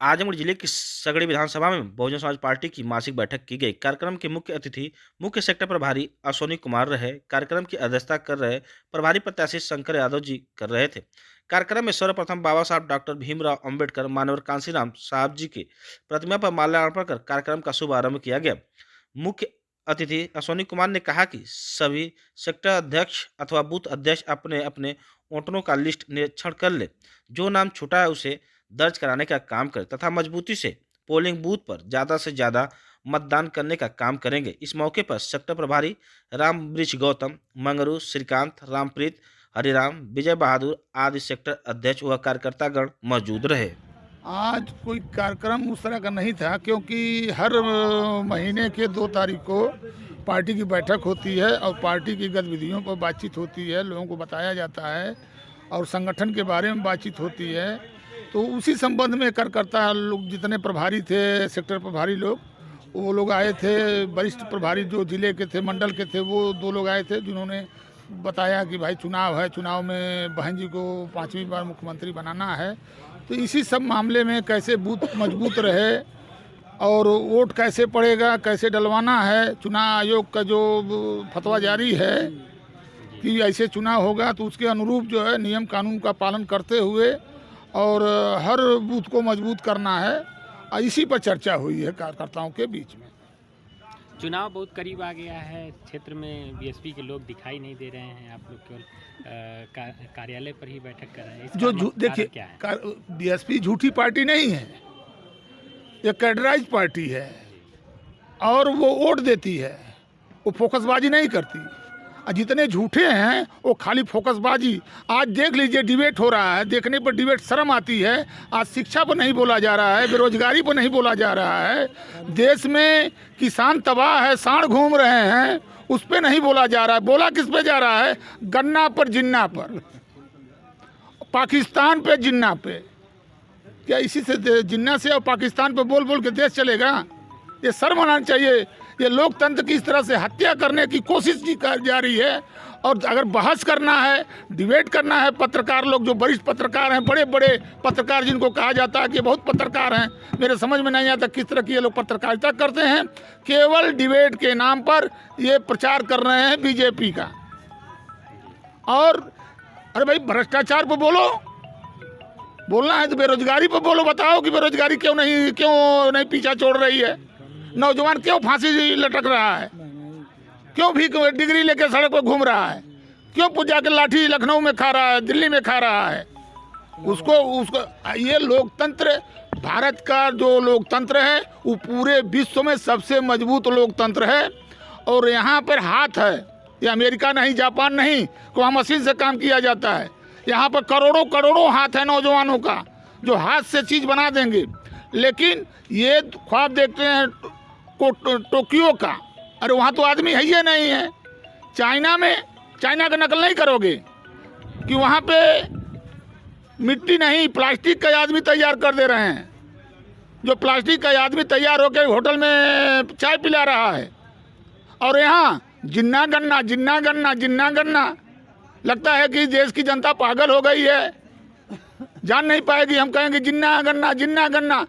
आजमगढ़ जिले की सगड़ी विधानसभा में बहुजन समाज पार्टी की मासिक बैठक की गई। कार्यक्रम के मुख्य अतिथि मुख्य सेक्टर प्रभारी अश्वनी कुमार रहे। कार्यक्रम की अध्यक्षता कर रहे प्रभारी प्रत्याशी शंकर यादव जी कर रहे थे। कार्यक्रम में सर्वप्रथम बाबा साहब डॉक्टर भीमराव अंबेडकर मानवर कांसीराम साहब जी की प्रतिमा पर माल्यार्पण कर कार्यक्रम का शुभारंभ किया गया। मुख्य अतिथि अश्वनी कुमार ने कहा कि सभी सेक्टर अध्यक्ष अथवा बूथ अध्यक्ष अपने अपने वोटरों का लिस्ट निरीक्षण कर ले, जो नाम छूटा है उसे दर्ज कराने का काम करें तथा मजबूती से पोलिंग बूथ पर ज़्यादा से ज़्यादा मतदान करने का काम करेंगे। इस मौके पर सेक्टर प्रभारी राम वृक्ष गौतम, मंगरू, श्रीकांत, रामप्रीत, हरिराम, विजय बहादुर आदि सेक्टर अध्यक्ष व कार्यकर्तागण मौजूद रहे। आज कोई कार्यक्रम उस तरह का नहीं था, क्योंकि हर महीने के 2 तारीख को पार्टी की बैठक होती है और पार्टी की गतिविधियों पर बातचीत होती है, लोगों को बताया जाता है और संगठन के बारे में बातचीत होती है। तो उसी संबंध में कार्यकर्ता लोग, जितने प्रभारी थे, सेक्टर प्रभारी लोग, वो लोग आए थे। वरिष्ठ प्रभारी जो जिले के थे, मंडल के थे, वो 2 लोग आए थे, जिन्होंने बताया कि भाई चुनाव है, चुनाव में बहन जी को 5वीं बार मुख्यमंत्री बनाना है। तो इसी सब मामले में कैसे बूथ मजबूत रहे और वोट कैसे पड़ेगा, कैसे डलवाना है। चुनाव आयोग का जो फतवा जारी है कि ऐसे चुनाव होगा, तो उसके अनुरूप जो है नियम कानून का पालन करते हुए और हर बूथ को मजबूत करना है। इसी पर चर्चा हुई है कार्यकर्ताओं के बीच में। चुनाव बहुत करीब आ गया है, क्षेत्र में बीएसपी के लोग दिखाई नहीं दे रहे हैं, आप लोग केवल कार्यालय पर ही बैठक कर रहे हैं। जो देखिए, बीएसपी झूठी पार्टी नहीं है, ये कैडराइज पार्टी है और वो वोट देती है, वो फोकसबाजी नहीं करती। और जितने झूठे हैं वो खाली फोकसबाजी। आज देख लीजिए, डिबेट हो रहा है, देखने पर डिबेट शर्म आती है। आज शिक्षा पर नहीं बोला जा रहा है, बेरोजगारी पर नहीं बोला जा रहा है, देश में किसान तबाह है, सांड घूम रहे हैं, उस पर नहीं बोला जा रहा है। बोला किस पे जा रहा है? गन्ना पर, जिन्ना पर, पाकिस्तान पे, जिन्ना पे। क्या इसी से, जिन्ना से और पाकिस्तान पे बोल बोल के देश चलेगा? ये शर्म आना चाहिए। ये लोकतंत्र की इस तरह से हत्या करने की कोशिश की जा रही है। और अगर बहस करना है, डिबेट करना है, पत्रकार लोग जो वरिष्ठ पत्रकार हैं, बड़े बड़े पत्रकार जिनको कहा जाता है कि बहुत पत्रकार हैं, मेरे समझ में नहीं आता किस तरह की ये लोग पत्रकारिता करते हैं। केवल डिबेट के नाम पर ये प्रचार कर रहे हैं बीजेपी का। और अरे भाई, भ्रष्टाचार पर बोलो, बोलना है तो बेरोजगारी पर बोलो। बताओ कि बेरोजगारी क्यों नहीं पीछा छोड़ रही है। नौजवान क्यों फांसी लटक रहा है, क्यों भी डिग्री लेके सड़क पर घूम रहा है, क्यों पूजा के लाठी लखनऊ में खा रहा है, दिल्ली में खा रहा है। उसको ये लोकतंत्र, भारत का जो लोकतंत्र है वो पूरे विश्व में सबसे मजबूत लोकतंत्र है। और यहाँ पर हाथ है, ये अमेरिका नहीं, जापान नहीं कि वहाँ मशीन से काम किया जाता है। यहाँ पर करोड़ों करोड़ों हाथ है नौजवानों का, जो हाथ से चीज़ बना देंगे। लेकिन ये ख्वाब देखते हैं टोक्यो का, अरे वहाँ तो आदमी है ही नहीं है। चाइना में, चाइना का नकल नहीं करोगे कि वहाँ पे मिट्टी नहीं, प्लास्टिक का आदमी तैयार कर दे रहे हैं। जो प्लास्टिक का आदमी तैयार होकर होटल में चाय पिला रहा है। और यहाँ जिन्ना गन्ना, जिन्ना गन्ना, जिन्ना गन्ना। लगता है कि देश की जनता पागल हो गई है, जान नहीं पाएगी। हम कहेंगे जिन्ना गन्ना, जिन्ना गन्ना।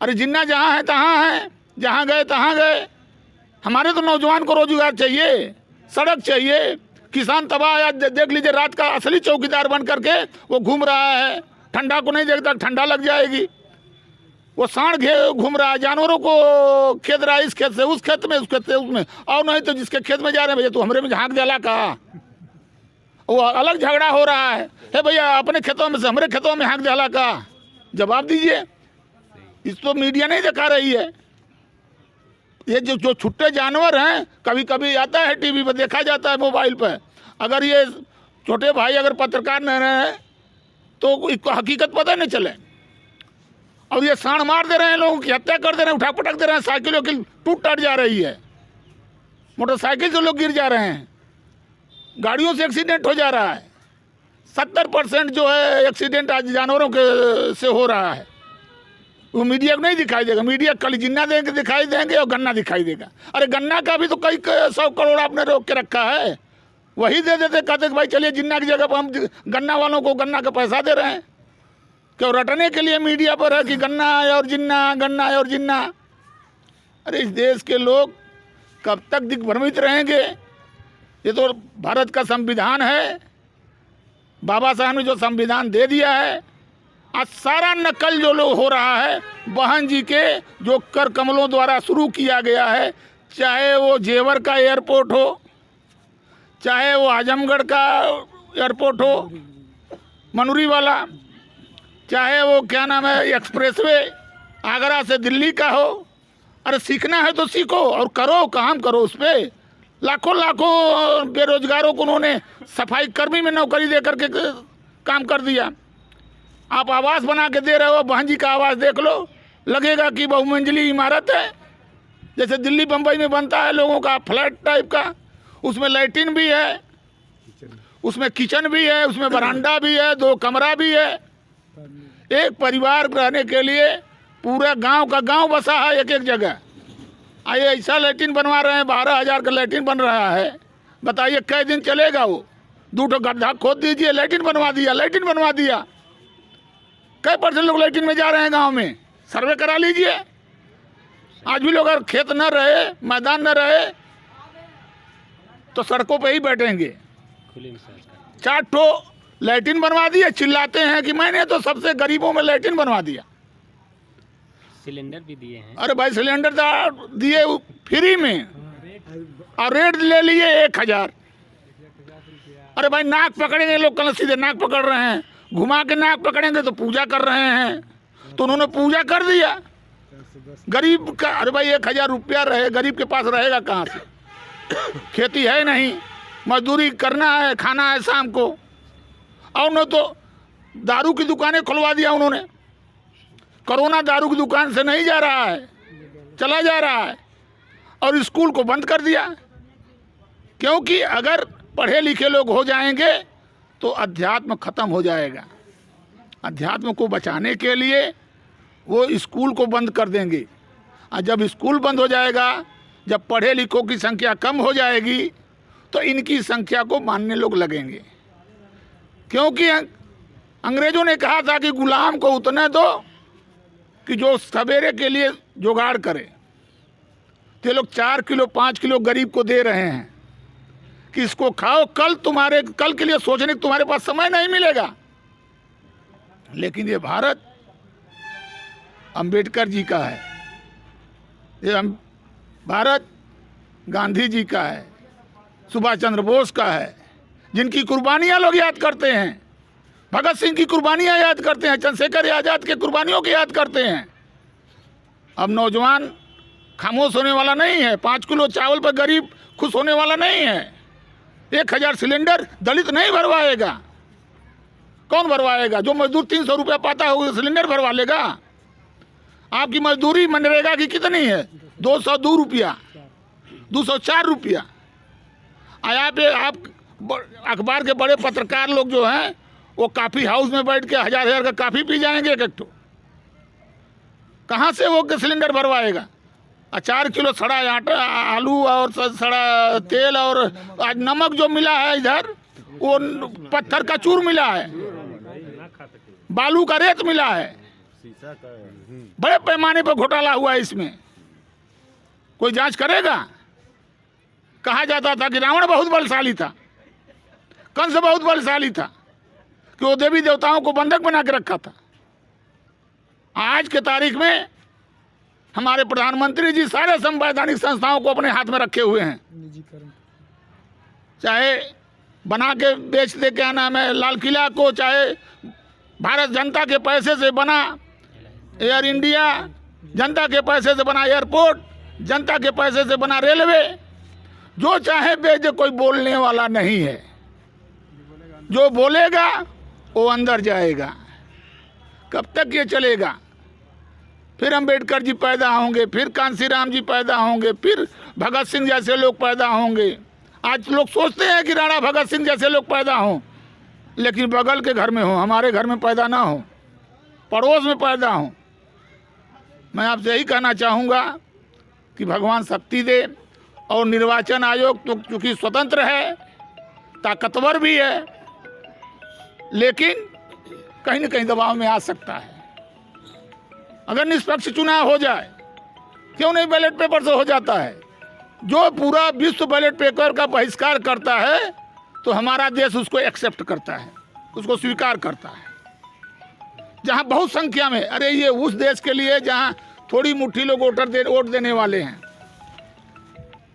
अरे जिन्ना जहाँ है तहाँ है, जहाँ गए तहाँ गए। हमारे तो नौजवान को रोजगार चाहिए, सड़क चाहिए। किसान तबाह है, देख लीजिए, रात का असली चौकीदार बन करके वो घूम रहा है। ठंडा को नहीं देखता, ठंडा लग जाएगी। वो सांड घूम रहा है, जानवरों को खेद रहा है, इस खेत से उस खेत में, उस खेत से उसमें। और नहीं तो जिसके खेत में जा रहे हैं, भैया तो हमरे में झाँक जला का, वो अलग झगड़ा हो रहा है भैया अपने खेतों में से हमारे खेतों में हाँक जाला का। जवाब दीजिए। इस तो मीडिया नहीं दिखा रही है। ये जो छुट्टे जानवर हैं, कभी कभी आता है टीवी पर, देखा जाता है मोबाइल पर। अगर ये छोटे भाई अगर पत्रकार न रहे तो इसको हकीकत पता नहीं चले। और ये साण मार दे रहे हैं, लोगों की हत्या कर दे रहे हैं, उठा पटक दे रहे हैं, साइकिल वाइकिल टूट टट जा रही है, मोटरसाइकिल से लोग गिर जा रहे हैं, गाड़ियों से एक्सीडेंट हो जा रहा है। 70% जो है एक्सीडेंट आज जानवरों के से हो रहा है। वो मीडिया को नहीं दिखाई देगा। मीडिया कल जिन्ना देंगे दिखाई देंगे और गन्ना दिखाई देगा। अरे गन्ना का भी तो कई 100 करोड़ आपने रोक के रखा है, वही दे देते, कहते कि भाई चलिए जिन्ना की जगह पर हम गन्ना वालों को गन्ना का पैसा दे रहे हैं। क्यों रटने के लिए मीडिया पर है कि गन्ना है और जिन्ना, गन्ना है और जिन्ना। अरे इस देश के लोग कब तक दिग्भ्रमित रहेंगे? ये तो भारत का संविधान है, बाबा साहब ने जो संविधान दे दिया है। आज सारा नकल जो लोग हो रहा है बहन जी के, जो कर कमलों द्वारा शुरू किया गया है, चाहे वो जेवर का एयरपोर्ट हो, चाहे वो आजमगढ़ का एयरपोर्ट हो मनूरी वाला, चाहे वो क्या नाम है एक्सप्रेसवे आगरा से दिल्ली का हो। अरे सीखना है तो सीखो और करो, काम करो उस पर। लाखों लाखों बेरोजगारों को उन्होंने सफाई कर्मी में नौकरी दे करके काम कर दिया। आप आवास बना के दे रहे हो, बहन जी का आवास देख लो, लगेगा कि बहुमंजिली इमारत है, जैसे दिल्ली बम्बई में बनता है लोगों का फ्लैट टाइप का। उसमें लैट्रिन भी है, उसमें किचन भी है, उसमें बरामदा भी है, 2 कमरा भी है। एक परिवार रहने के लिए पूरा गांव का गांव बसा है एक एक जगह। आइए ऐसा लैट्रिन बनवा रहे हैं, 12,000 का लैट्रिन बन रहा है। बताइए कई दिन चलेगा वो? 2 गड्ढा खोद दीजिए, लैट्रिन बनवा दिया, लैट्रिन बनवा दिया। कई % लोग लैट्रिन में जा रहे हैं गांव में, सर्वे करा लीजिए। आज भी लोग अगर खेत न रहे, मैदान न रहे तो सड़कों पे ही बैठेंगे। खुले में शौच करते 4 ठो लैट्रिन बनवा दिए, चिल्लाते हैं कि मैंने तो सबसे गरीबों में लैट्रिन बनवा दिया। सिलेंडर भी दिए हैं। अरे भाई सिलेंडर दिए फ्री में और रेट ले लिए 1,000। अरे भाई नाक पकड़ेंगे लोग, कल सीधे नाक पकड़ रहे हैं, घुमा के नाक पकड़ेंगे तो पूजा कर रहे हैं। तो उन्होंने पूजा कर दिया गरीब का। अरे भाई 1,000 रुपया रहे, गरीब के पास रहेगा कहाँ से? खेती है नहीं, मजदूरी करना है, खाना है शाम को। और न तो दारू की दुकानें खुलवा दिया उन्होंने। कोरोना दारू की दुकान से नहीं जा रहा है, चला जा रहा है। और स्कूल को बंद कर दिया, क्योंकि अगर पढ़े लिखे लोग हो जाएंगे तो अध्यात्म खत्म हो जाएगा। अध्यात्म को बचाने के लिए वो स्कूल को बंद कर देंगे। और जब स्कूल बंद हो जाएगा, जब पढ़े लिखों की संख्या कम हो जाएगी, तो इनकी संख्या को मानने लोग लगेंगे। क्योंकि अंग्रेजों ने कहा था कि गुलाम को उतने दो कि जो सवेरे के लिए जुगाड़ करे। तो ये लोग 4 किलो 5 किलो गरीब को दे रहे हैं कि इसको खाओ, कल के लिए सोचने का तुम्हारे पास समय नहीं मिलेगा। लेकिन ये भारत अंबेडकर जी का है, ये भारत गांधी जी का है, सुभाष चंद्र बोस का है, जिनकी कुर्बानियां लोग याद करते हैं। भगत सिंह की कुर्बानियां याद करते हैं, चंद्रशेखर आज़ाद के कुर्बानियों की याद करते हैं। अब नौजवान खामोश होने वाला नहीं है, 5 किलो चावल पर गरीब खुश होने वाला नहीं है। 1,000 सिलेंडर दलित नहीं भरवाएगा। कौन भरवाएगा? जो मजदूर 300 रुपया पाता है वो सिलेंडर भरवा लेगा। आपकी मजदूरी मनरेगा की कितनी है? 202 रुपया, 204 रुपया। आप अखबार के बड़े पत्रकार लोग जो हैं वो कॉफ़ी हाउस में बैठ के 1,000 का कॉफ़ी पी जाएंगे एक ठो। कहाँ से वो सिलेंडर भरवाएगा? 4 किलो सड़ा आटा, आलू और सड़ा तेल, और आज नमक जो मिला है इधर वो पत्थर का चूर मिला है, बालू का रेत मिला है। बड़े पैमाने पर घोटाला हुआ है इसमें। कोई जांच करेगा? कहा जाता था कि रावण बहुत बलशाली था, कंस बहुत बलशाली था, कि वो देवी देवताओं को बंधक बना के रखा था। आज के तारीख में हमारे प्रधानमंत्री जी सारे संवैधानिक संस्थाओं को अपने हाथ में रखे हुए हैं। चाहे बना के बेच दे, क्या नाम है, लाल किला को, चाहे भारत जनता के पैसे से बना एयर इंडिया, जनता के पैसे से बना एयरपोर्ट, जनता के पैसे से बना रेलवे, जो चाहे बेच दे, कोई बोलने वाला नहीं है। जो बोलेगा वो अंदर जाएगा। कब तक ये चलेगा? फिर अंबेडकर जी पैदा होंगे, फिर कांसीराम जी पैदा होंगे, फिर भगत सिंह जैसे लोग पैदा होंगे। आज लोग सोचते हैं कि राणा भगत सिंह जैसे लोग पैदा हों, लेकिन बगल के घर में हो, हमारे घर में पैदा ना हो, पड़ोस में पैदा हो। मैं आपसे यही कहना चाहूँगा कि भगवान शक्ति दे। और निर्वाचन आयोग तो चूँकि स्वतंत्र है, ताकतवर भी है, लेकिन कहीं न कहीं दबाव में आ सकता है। अगर निष्पक्ष चुनाव हो जाए, क्यों नहीं बैलेट पेपर से हो जाता है। जो पूरा विश्व बैलेट पेपर का बहिष्कार करता है तो हमारा देश उसको एक्सेप्ट करता है, उसको स्वीकार करता है। जहां बहुत संख्या में, अरे ये उस देश के लिए जहां थोड़ी मुट्ठी लोग वोट देने वाले हैं,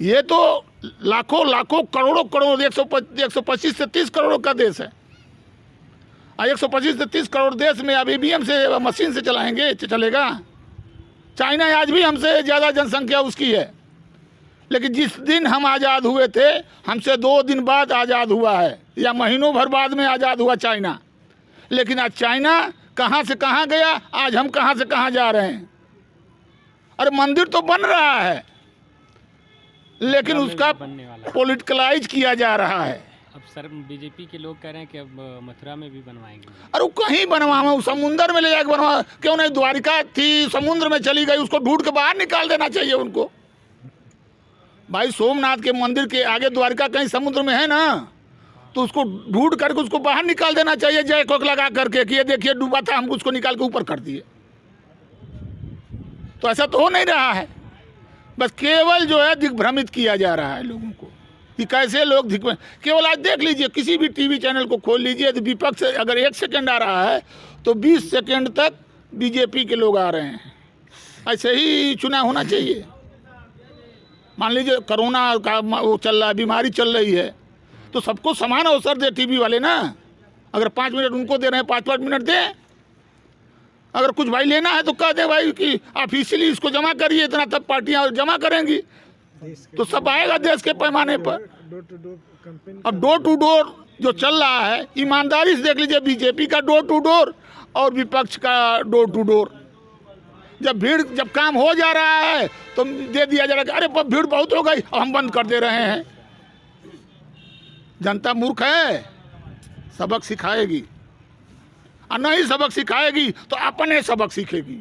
ये तो लाखों लाखों करोड़ों करोड़ 125 से 30 करोड़ का देश है। 125 से 30 करोड़ देश में अब ईवीएम से, मशीन से चलाएंगे, चलेगा? चाइना आज भी हमसे ज़्यादा जनसंख्या उसकी है, लेकिन जिस दिन हम आज़ाद हुए थे, हमसे 2 दिन बाद आज़ाद हुआ है, या महीनों भर बाद में आज़ाद हुआ चाइना। लेकिन आज चाइना कहाँ से कहाँ गया, आज हम कहाँ से कहाँ जा रहे हैं। अरे मंदिर तो बन रहा है, लेकिन उसका पॉलिटिकलाइज किया जा रहा है। अब सर बीजेपी के लोग कह रहे हैं कि अब मथुरा में भी बनवाएंगे। अरे कहीं बनवा, समुंदर में ले जाकर बनवा, क्यों नहीं? द्वारिका थी, समुद्र में चली गई, उसको ढूंढ के बाहर निकाल देना चाहिए उनको। भाई सोमनाथ के मंदिर के आगे द्वारिका कहीं समुद्र में है ना, तो उसको ढूंढ करके उसको बाहर निकाल देना चाहिए, जय कोक लगा करके कि ये देखिए डूबा था, हम उसको निकाल के ऊपर कर दिए। तो ऐसा तो हो नहीं रहा है, बस केवल जो है दिग्भ्रमित किया जा रहा है लोगों को कि कैसे लोग केवल आज देख लीजिए, किसी भी टीवी चैनल को खोल लीजिए, तो विपक्ष अगर 1 सेकंड आ रहा है तो 20 सेकंड तक बीजेपी के लोग आ रहे हैं। ऐसे ही चुनाव होना चाहिए। मान लीजिए कोरोना का वो चल रहा है, बीमारी चल रही है, तो सबको समान अवसर दे टीवी वाले ना। अगर 5 मिनट उनको दे रहे हैं, 5-5 मिनट दें। अगर कुछ भाई लेना है तो कह दे भाई कि ऑफिशियली इसको जमा करिए, इतना तब पार्टियां जमा करेंगी, तो सब आएगा देश के पैमाने पर। अब डोर टू डोर जो चल रहा है, ईमानदारी से देख लीजिए, बीजेपी का डोर टू डोर और विपक्ष का डोर टू डोर। जब काम हो जा रहा है तो दे दिया जा रहा है, अरे भीड़ बहुत हो गई, हम बंद कर दे रहे हैं। जनता मूर्ख है, सबक सिखाएगी, और नहीं सबक सिखाएगी तो अपने सबक सीखेगी।